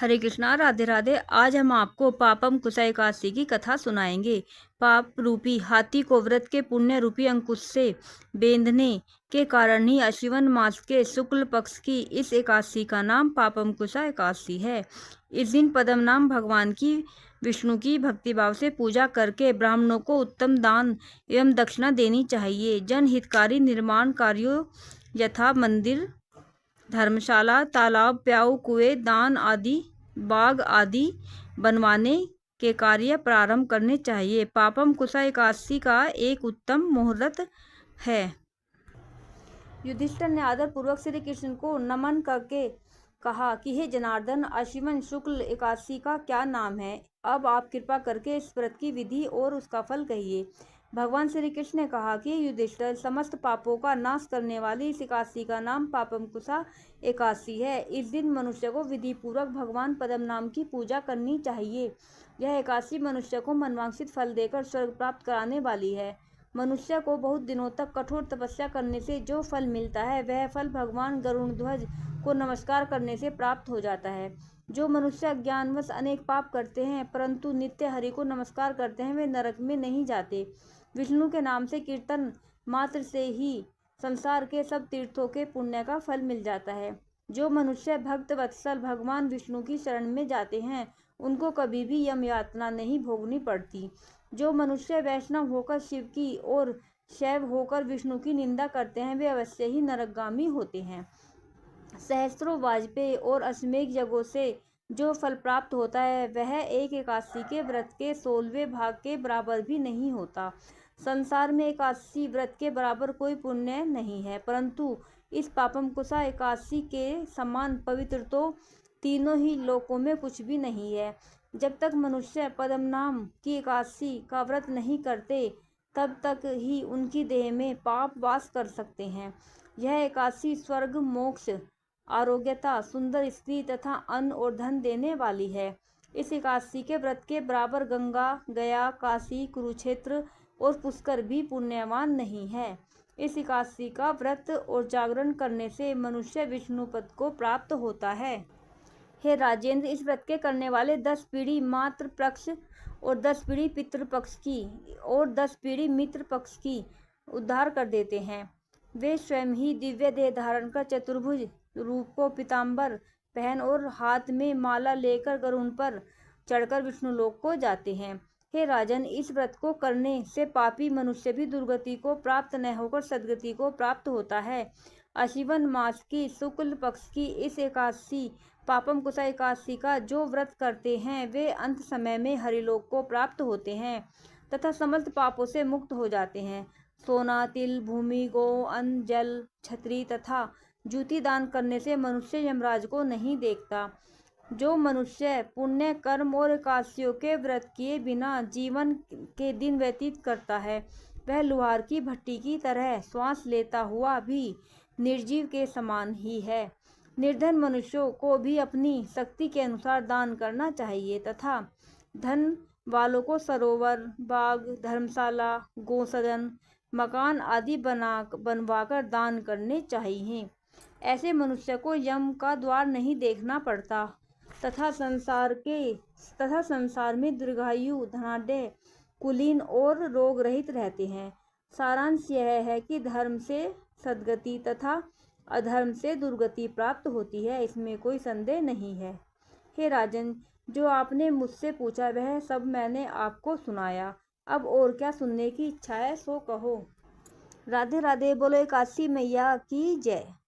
हरे कृष्णा, राधे राधे। आज हम आपको पापम कुसा एकादशी की कथा सुनाएंगे। पाप रूपी हाथी को व्रत के पुण्य रूपी अंकुश से बेंधने के कारण ही आश्विन मास के शुक्ल पक्ष की इस एकादशी का नाम पापम कुसा एकादशी है। इस दिन पद्म नाम भगवान की विष्णु की भक्तिभाव से पूजा करके ब्राह्मणों को उत्तम दान एवं दक्षिणा देनी चाहिए। जनहितकारी निर्माण कार्यों यथा मंदिर, धर्मशाला, तालाब, प्याऊ, कुएं, दान आदि, बाग आदि बनवाने के कार्य प्रारंभ करने चाहिए। पापम कुसा एकादशी का एक उत्तम मुहूर्त है। युधिष्ठिर ने आदर पूर्वक श्री कृष्ण को नमन करके कहा कि हे जनार्दन, आश्विन शुक्ल एकादशी का क्या नाम है? अब आप कृपा करके इस व्रत की विधि और उसका फल कहिए। भगवान श्री कृष्ण ने कहा कि युधिष्ठिर, समस्त पापों का नाश करने वाली इस एकादशी का नाम पापम कुसा एकादशी है। इस दिन मनुष्य को विधि पूर्वक भगवान पद्म नाम की पूजा करनी चाहिए। यह एकादशी मनुष्य को मनवांछित फल देकर स्वर्ग प्राप्त कराने वाली है। मनुष्य को बहुत दिनों तक कठोर तपस्या करने से जो फल मिलता है, वह फल भगवान गरुड़ध्वज को नमस्कार करने से प्राप्त हो जाता है। जो मनुष्य अज्ञानवश अनेक पाप करते हैं परंतु नित्य हरि को नमस्कार करते हैं, वे नरक में नहीं जाते। विष्णु के नाम से कीर्तन मात्र से ही संसार के सब तीर्थों के पुण्य का फल मिल जाता है। जो मनुष्य भक्त वत्सल भगवान विष्णु की शरण में जाते हैं, उनको कभी भी यम यातना नहीं भोगनी पड़ती। जो मनुष्य वैष्णव होकर शिव की और शैव होकर विष्णु की निंदा करते हैं, वे अवश्य ही नरकगामी होते हैं। सहस्त्रों वाजपेयी और अश्वमेध यज्ञों से जो फल प्राप्त होता है, वह एक एकादशी के व्रत के 16वें भाग के बराबर भी नहीं होता। संसार में एकादशी व्रत के बराबर कोई पुण्य नहीं है, परंतु इस पापम कुसा एकादशी के समान पवित्र तो तीनों ही लोकों में कुछ भी नहीं है। जब तक मनुष्य पद्म नाम की एकादशी का व्रत नहीं करते, तब तक ही उनकी देह में पाप वास कर सकते हैं। यह एकादशी स्वर्ग, मोक्ष, आरोग्यता, सुंदर स्त्री तथा अन्न और धन देने वाली है। इस एकादशी के व्रत के बराबर गंगा, गया, काशी, कुरुक्षेत्र और पुष्कर भी पुण्यवान नहीं है। इस एकादशी का व्रत और जागरण करने से मनुष्य विष्णु पद को प्राप्त होता है। हे राजेंद्र, इस व्रत के करने वाले 10 पीढ़ी मातृ पक्ष और 10 पीढ़ी पितृ पक्ष की और 10 पीढ़ी मित्र पक्ष की उद्धार कर देते हैं। वे स्वयं ही दिव्य देह धारण कर चतुर्भुज रूप को पीताम्बर पहन और हाथ में माला लेकर गरुड़ पर चढ़कर विष्णु लोक को जाते हैं। हे राजन, इस व्रत को करने से पापी मनुष्य भी दुर्गति को प्राप्त न होकर सद्गति को प्राप्त होता है। आश्विन मास की शुक्ल पक्ष की इस एकादशी पापम कुसा एकादशी का जो व्रत करते हैं, वे अंत समय में हरिलोक को प्राप्त होते हैं तथा समस्त पापों से मुक्त हो जाते हैं। सोना, तिल, भूमि, गौ, अन्न, जल, छत्री तथा जूती दान करने से मनुष्य यमराज को नहीं देखता। जो मनुष्य पुण्य कर्म और एकादशियों के व्रत किए बिना जीवन के दिन व्यतीत करता है, वह लुहार की भट्टी की तरह श्वास लेता हुआ भी निर्जीव के समान ही है। निर्धन मनुष्यों को भी अपनी शक्ति के अनुसार दान करना चाहिए तथा धन वालों को सरोवर, बाग, धर्मशाला, गौसदन, मकान आदि बनवाकर दान करने चाहिए। ऐसे मनुष्य को यम का द्वार नहीं देखना पड़ता तथा संसार में दीर्घायु, धनाढ्य, कुलीन और रोग रहित रहते हैं। सारांश यह है कि धर्म से सद्गति तथा अधर्म से दुर्गति प्राप्त होती है, इसमें कोई संदेह नहीं है। हे राजन, जो आपने मुझसे पूछा वह सब मैंने आपको सुनाया। अब और क्या सुनने की इच्छा है सो कहो। राधे राधे। बोलो एकादशी मैया की जय।